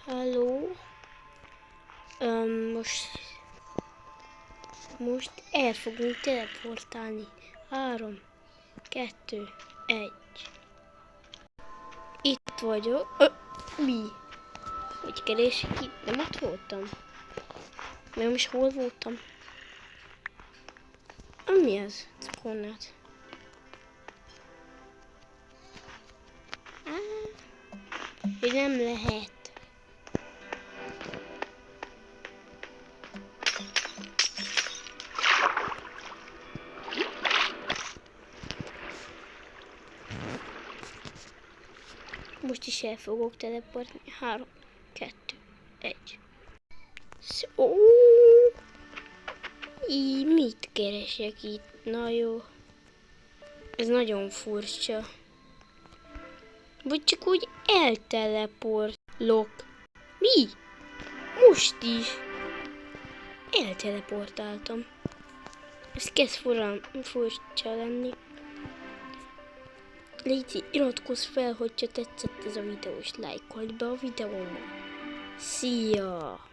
Halló. Most el fogunk teleportálni. 3, 2, 1. Itt vagyok. Mi? Hogy keresik itt? Nem ott voltam. Nem is hol voltam. Mi az? Cukornát. Hogy nem lehet. Most is el fogok teleportálni. 3, 2, 1. Szó. Mit keresek itt? Na jó. Ez nagyon furcsa. Vagy csak úgy elteleportlok. Mi? Most is. Elteleportáltam. Ez kezd furcsa lenni. Légy, iratkozz fel, hogyha tetszett ez a videó, és lájkold be a videómat. Szia!